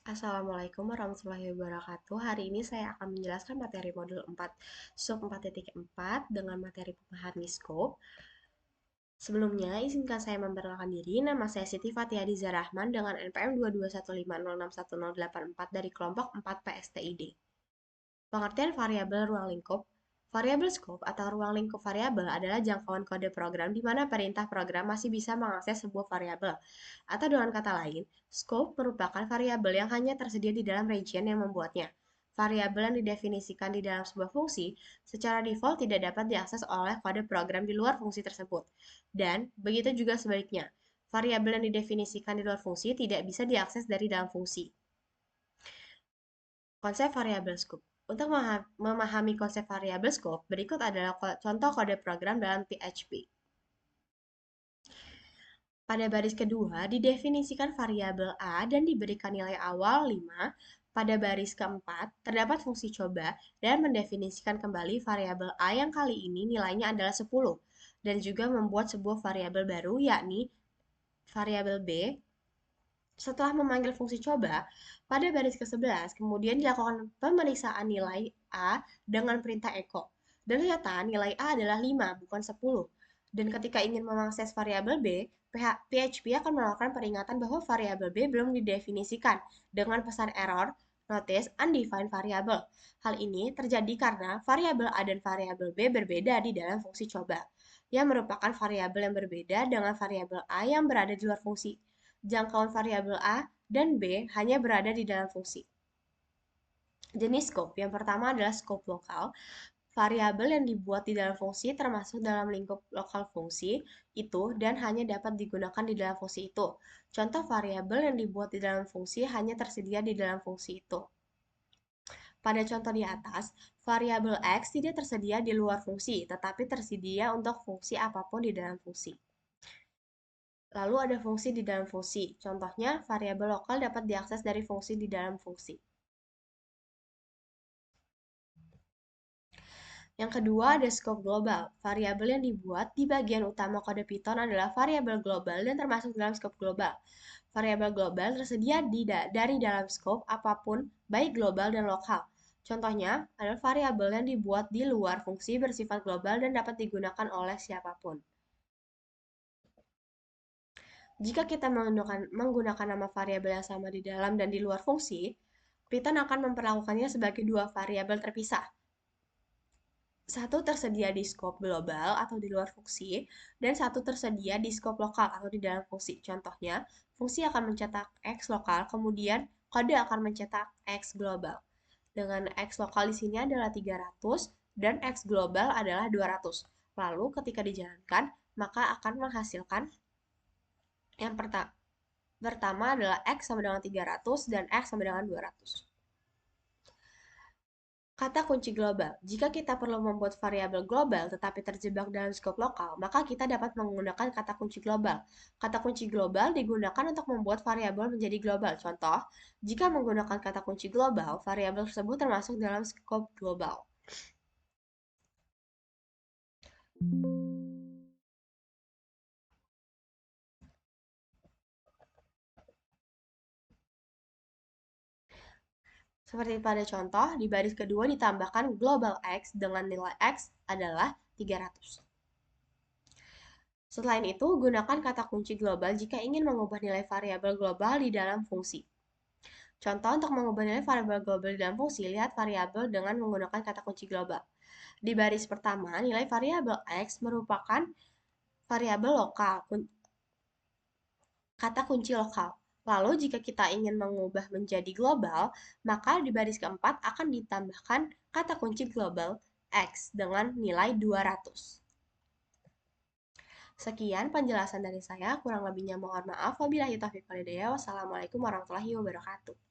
Assalamualaikum warahmatullahi wabarakatuh. Hari ini saya akan menjelaskan materi modul 4 sub 4.4 dengan materi memahami scope. Sebelumnya, izinkan saya memperkenalkan diri. Nama saya Siti Fatihadi Zarahman dengan NPM 221506184 dari kelompok 4 PSTID. Pengertian variabel ruang lingkup. Variabel scope atau ruang lingkup variabel adalah jangkauan kode program di mana perintah program masih bisa mengakses sebuah variabel. Atau dengan kata lain, scope merupakan variabel yang hanya tersedia di dalam region yang membuatnya. Variabel yang didefinisikan di dalam sebuah fungsi secara default tidak dapat diakses oleh kode program di luar fungsi tersebut. Dan begitu juga sebaliknya, variabel yang didefinisikan di luar fungsi tidak bisa diakses dari dalam fungsi. Konsep variabel scope. Untuk memahami konsep variabel scope, berikut adalah contoh kode program dalam PHP. Pada baris kedua, didefinisikan variabel A dan diberikan nilai awal 5. Pada baris keempat, terdapat fungsi coba dan mendefinisikan kembali variabel A yang kali ini nilainya adalah 10 dan juga membuat sebuah variabel baru yakni variabel B. Setelah memanggil fungsi coba, pada baris ke-11 kemudian dilakukan pemeriksaan nilai A dengan perintah echo. Dan ternyata nilai A adalah 5, bukan 10. Dan ketika ingin mengakses variabel B, PHP akan melakukan peringatan bahwa variabel B belum didefinisikan dengan pesan error notice undefined variable. Hal ini terjadi karena variabel A dan variabel B berbeda di dalam fungsi coba, yang merupakan variabel yang berbeda dengan variabel A yang berada di luar fungsi. Jangkauan variabel A dan B hanya berada di dalam fungsi. Jenis scope. Yang pertama adalah scope lokal. Variabel yang dibuat di dalam fungsi termasuk dalam lingkup lokal fungsi itu dan hanya dapat digunakan di dalam fungsi itu. Contoh variabel yang dibuat di dalam fungsi hanya tersedia di dalam fungsi itu. Pada contoh di atas, variabel X tidak tersedia di luar fungsi, tetapi tersedia untuk fungsi apapun di dalam fungsi. Lalu ada fungsi di dalam fungsi. Contohnya, variabel lokal dapat diakses dari fungsi di dalam fungsi. Yang kedua ada scope global. Variabel yang dibuat di bagian utama kode Python adalah variabel global dan termasuk dalam scope global. Variabel global tersedia dari dalam scope apapun, baik global dan lokal. Contohnya adalah variabel yang dibuat di luar fungsi bersifat global dan dapat digunakan oleh siapapun. Jika kita menggunakan nama variabel yang sama di dalam dan di luar fungsi, Python akan memperlakukannya sebagai dua variabel terpisah. Satu tersedia di scope global atau di luar fungsi, dan satu tersedia di scope lokal atau di dalam fungsi. Contohnya, fungsi akan mencetak X lokal, kemudian kode akan mencetak X global. Dengan X lokal di sini adalah 300 dan X global adalah 200. Lalu ketika dijalankan, maka akan menghasilkan yang pertama adalah X sama dengan 300 dan X sama dengan 200. Kata kunci global. Jika kita perlu membuat variabel global tetapi terjebak dalam skop lokal, maka kita dapat menggunakan kata kunci global. Kata kunci global digunakan untuk membuat variabel menjadi global. Contoh, jika menggunakan kata kunci global, variabel tersebut termasuk dalam skop global. Seperti pada contoh, di baris kedua ditambahkan global X dengan nilai X adalah 300. Selain itu, gunakan kata kunci global jika ingin mengubah nilai variabel global di dalam fungsi. Contoh untuk mengubah nilai variabel global di dalam fungsi, lihat variabel dengan menggunakan kata kunci global. Di baris pertama, nilai variabel X merupakan variabel lokal, kata kunci lokal. Lalu jika kita ingin mengubah menjadi global, maka di baris keempat akan ditambahkan kata kunci global X dengan nilai 200. Sekian penjelasan dari saya, kurang lebihnya mohon maaf. Wabillahi taufiq walhidayah. Wassalamualaikum warahmatullahi wabarakatuh.